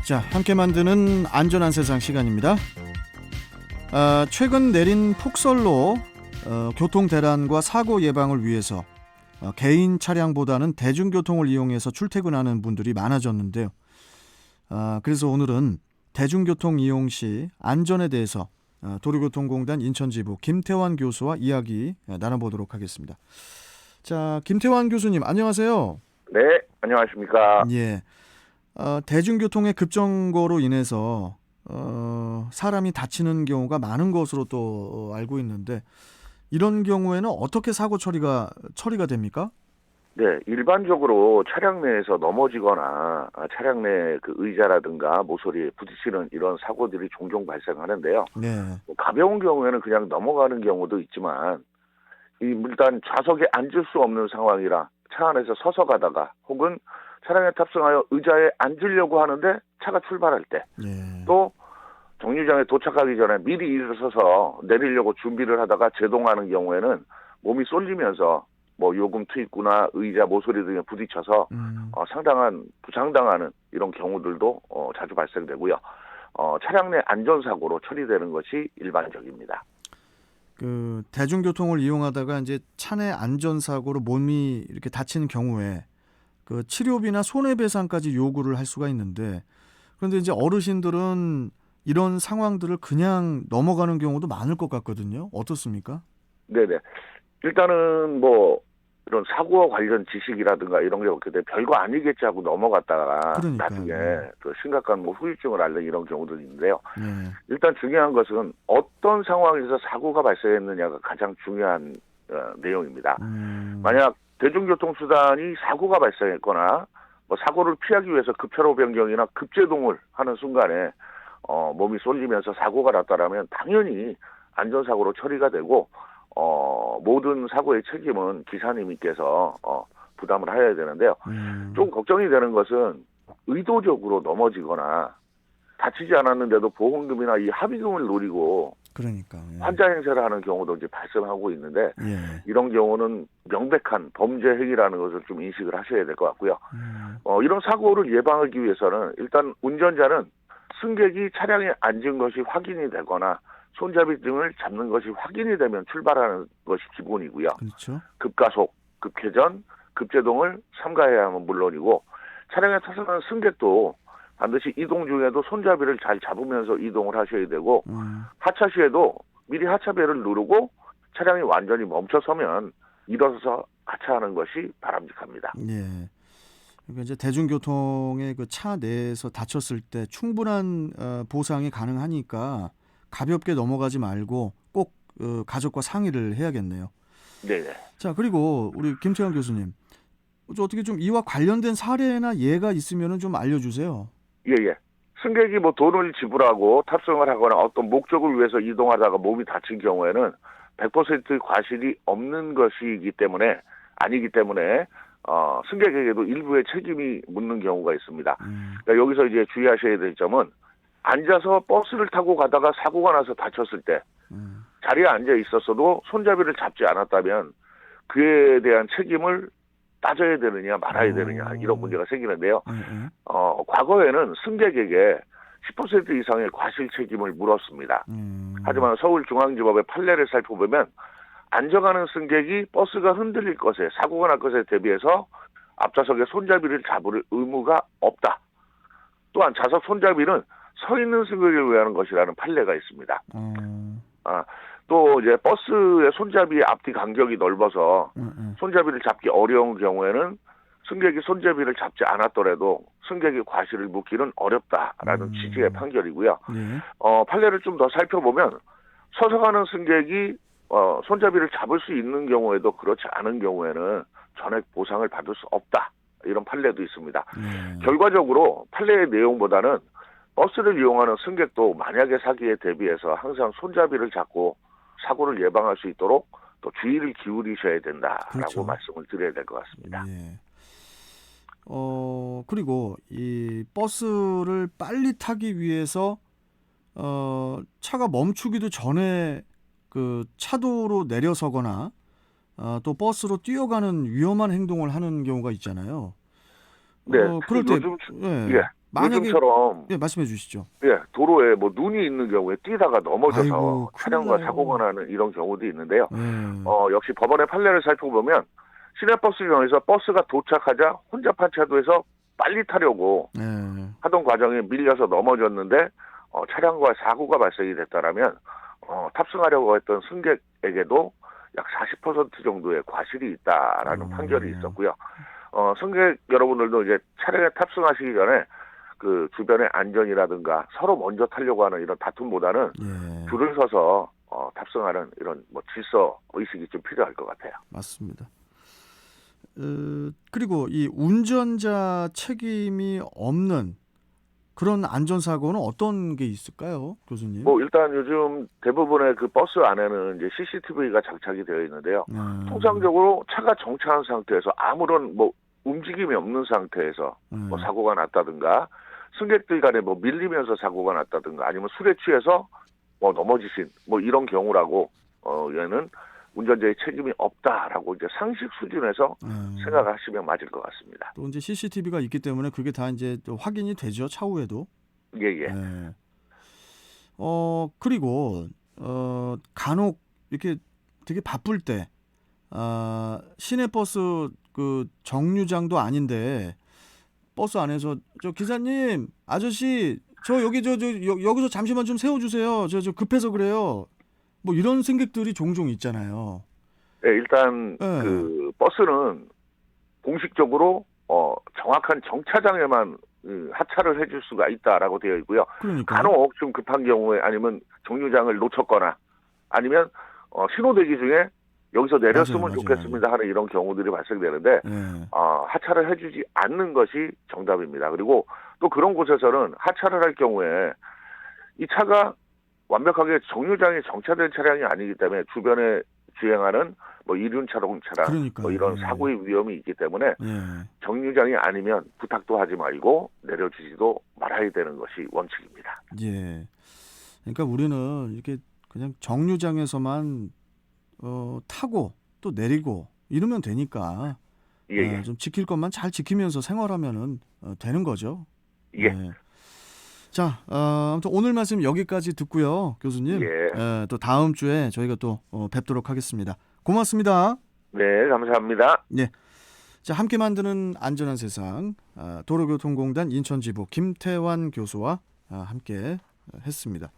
자, 함께 만드는 안전한 세상 시간입니다. 최근 내린 폭설로 교통 대란과 사고 예방을 위해서 개인 차량보다는 대중교통을 이용해서 출퇴근하는 분들이 많아졌는데요. 그래서 오늘은 대중교통 이용 시 안전에 대해서 도로교통공단 인천지부 김태환 교수와 이야기 나눠보도록 하겠습니다. 자, 김태환 교수님 안녕하세요. 네, 안녕하십니까. 예, 대중교통의 급정거로 인해서 사람이 다치는 경우가 많은 것으로 또 알고 있는데 이런 경우에는 어떻게 사고 처리가 됩니까? 네, 일반적으로 차량 내에서 넘어지거나 차량 내 그 의자라든가 모서리에 부딪히는 이런 사고들이 종종 발생하는데요. 네. 가벼운 경우에는 그냥 넘어가는 경우도 있지만 일단 좌석에 앉을 수 없는 상황이라 차 안에서 서서 가다가 혹은 차량에 탑승하여 의자에 앉으려고 하는데 차가 출발할 때 또 정류장에 도착하기 전에 미리 일어서서 내리려고 준비를 하다가 제동하는 경우에는 몸이 쏠리면서 뭐 요금 투입구나 의자 모서리 등에 부딪혀서 상당한 부상당하는 이런 경우들도 자주 발생되고요. 차량 내 안전사고로 처리되는 것이 일반적입니다. 그 대중교통을 이용하다가 이제 차 내 안전사고로 몸이 이렇게 다치는 경우에 그 치료비나 손해배상까지 요구를 할 수가 있는데 그런데 이제 어르신들은 이런 상황들을 그냥 넘어가는 경우도 많을 것 같거든요. 어떻습니까? 네네. 일단은 뭐 이런 사고와 관련 지식이라든가 이런 게 없기 때문에 별거 아니겠지 하고 넘어갔다가 그러니까요. 나중에 또 심각한 뭐 후유증을 앓는 이런 경우도 있는데요. 네. 일단 중요한 것은 어떤 상황에서 사고가 발생했느냐가 가장 중요한 내용입니다. 만약 대중교통수단이 사고가 발생했거나 뭐 사고를 피하기 위해서 급차로 변경이나 급제동을 하는 순간에 몸이 쏠리면서 사고가 났다라면 당연히 안전사고로 처리가 되고 모든 사고의 책임은 기사님께서 부담을 해야 되는데요. 좀 걱정이 되는 것은 의도적으로 넘어지거나 다치지 않았는데도 보험금이나 이 합의금을 노리고 그러니까 환자 행세를 하는 경우도 이제 발생하고 있는데 예. 이런 경우는 명백한 범죄 행위라는 것을 좀 인식을 하셔야 될 것 같고요. 이런 사고를 예방하기 위해서는 일단 운전자는 승객이 차량에 앉은 것이 확인이 되거나 손잡이 등을 잡는 것이 확인이 되면 출발하는 것이 기본이고요. 그렇죠. 급가속, 급회전, 급제동을 삼가해야 하면 물론이고 차량에 탑승하는 승객도 반드시 이동 중에도 손잡이를 잘 잡으면서 이동을 하셔야 되고 하차 시에도 미리 하차벨을 누르고 차량이 완전히 멈춰서면 일어서서 하차하는 것이 바람직합니다. 예. 그러니까 이제 대중교통의 그 차 내에서 다쳤을 때 충분한 보상이 가능하니까 가볍게 넘어가지 말고 꼭 가족과 상의를 해야겠네요. 네. 자, 그리고 우리 김태환 교수님, 어떻게 좀 이와 관련된 사례나 예가 있으면 좀 알려주세요. 예. 승객이 뭐 돈을 지불하고 탑승을 하거나 어떤 목적을 위해서 이동하다가 몸이 다친 경우에는 100% 과실이 없는 것이기 때문에 아니기 때문에 승객에게도 일부의 책임이 묻는 경우가 있습니다. 그러니까 여기서 이제 주의하셔야 될 점은 앉아서 버스를 타고 가다가 사고가 나서 다쳤을 때 자리에 앉아 있었어도 손잡이를 잡지 않았다면 그에 대한 책임을 따져야 되느냐 말아야 되느냐 이런 문제가 생기는데요. 과거에는 승객에게 10% 이상의 과실 책임을 물었습니다. 하지만 서울중앙지법의 판례를 살펴보면 앉아가는 승객이 버스가 흔들릴 것에 사고가 날 것에 대비해서 앞좌석에 손잡이를 잡을 의무가 없다. 또한 좌석 손잡이는 서 있는 승객을 위한 것이라는 판례가 있습니다. 또 이제 버스의 손잡이 앞뒤 간격이 넓어서 손잡이를 잡기 어려운 경우에는 승객이 손잡이를 잡지 않았더라도 승객의 과실을 묻기는 어렵다라는 취지의 판결이고요. 판례를 좀 더 살펴보면 서서 가는 승객이 손잡이를 잡을 수 있는 경우에도 그렇지 않은 경우에는 전액 보상을 받을 수 없다. 이런 판례도 있습니다. 결과적으로 판례의 내용보다는 버스를 이용하는 승객도 만약에 사기에 대비해서 항상 손잡이를 잡고 사고를 예방할 수 있도록 또 주의를 기울이셔야 된다라고 그렇죠. 말씀을 드려야 될 것 같습니다. 예. 그리고 이 버스를 빨리 타기 위해서 차가 멈추기도 전에 그 차도로 내려서거나 또 버스로 뛰어가는 위험한 행동을 하는 경우가 있잖아요. 네, 그럴 때 요즘 예, 만약에 요즘처럼 말씀해 주시죠. 도로에 뭐 눈이 있는 경우에 뛰다가 넘어져서 아이고 큰일 차량과 나요. 사고가 나는 이런 경우도 있는데요. 예, 역시 법원의 판례를 살펴보면 시내버스 이용해서 버스가 도착하자 혼잡한 차도에서 빨리 타려고 예, 하던 과정에 밀려서 넘어졌는데 차량과 사고가 발생이 됐다라면 탑승하려고 했던 승객에게도 약 40% 정도의 과실이 있다라는 판결이 있었고요. 승객 여러분들도 이제 차량에 탑승하시기 전에 그 주변의 안전이라든가 서로 먼저 타려고 하는 이런 다툼보다는 예, 줄을 서서 탑승하는 이런 뭐 질서 의식이 좀 필요할 것 같아요. 맞습니다. 그리고 이 운전자 책임이 없는 그런 안전사고는 어떤 게 있을까요, 교수님? 뭐 일단 요즘 대부분의 그 버스 안에는 이제 CCTV가 장착이 되어 있는데요. 통상적으로 차가 정차한 상태에서 아무런 뭐 움직임이 없는 상태에서 뭐 사고가 났다든가 승객들 간에 뭐 밀리면서 사고가 났다든가 아니면 술에 취해서 뭐 넘어지신 뭐 이런 경우라고 얘는 운전자의 책임이 없다라고 이제 상식 수준에서 생각하시면 맞을 것 같습니다. 또 이제 CCTV가 있기 때문에 그게 다 이제 또 확인이 되죠, 차후에도. 예, 예. 예. 그리고 간혹 이렇게 되게 바쁠 때 시내버스 그 정류장도 아닌데 버스 안에서 저 기사님 아저씨 저 여기 여기서 잠시만 좀 세워주세요. 저 급해서 그래요. 뭐 이런 승객들이 종종 있잖아요. 예, 일단 예. 그 버스는 공식적으로 정확한 정차장에만 하차를 해줄 수가 있다라고 되어 있고요. 그러니까요. 간혹 좀 급한 경우에 아니면 정류장을 놓쳤거나 아니면 신호 대기 중에 여기서 내렸으면 맞아요. 좋겠습니다 하는 이런 경우들이 발생되는데 예. 하차를 해주지 않는 것이 정답입니다. 그리고 또 그런 곳에서는 하차를 할 경우에 이 차가 완벽하게 정류장에 정차된 차량이 아니기 때문에 주변에 주행하는 뭐 이륜 자동차랑 뭐 그러니까요. 이런 예. 사고의 위험이 있기 때문에 예. 정류장이 아니면 부탁도 하지 말고 내려주지도 말아야 되는 것이 원칙입니다. 예. 그러니까 우리는 이렇게 그냥 정류장에서만 타고 또 내리고 이러면 되니까 예, 예. 좀 지킬 것만 잘 지키면서 생활하면은 되는 거죠. 예. 예. 자, 아무튼 오늘 말씀 여기까지 듣고요, 교수님. 예. 또 다음 주에 저희가 또 뵙도록 하겠습니다. 고맙습니다. 네, 감사합니다. 예. 자, 함께 만드는 안전한 세상 도로교통공단 인천지부 김태환 교수와 함께 했습니다.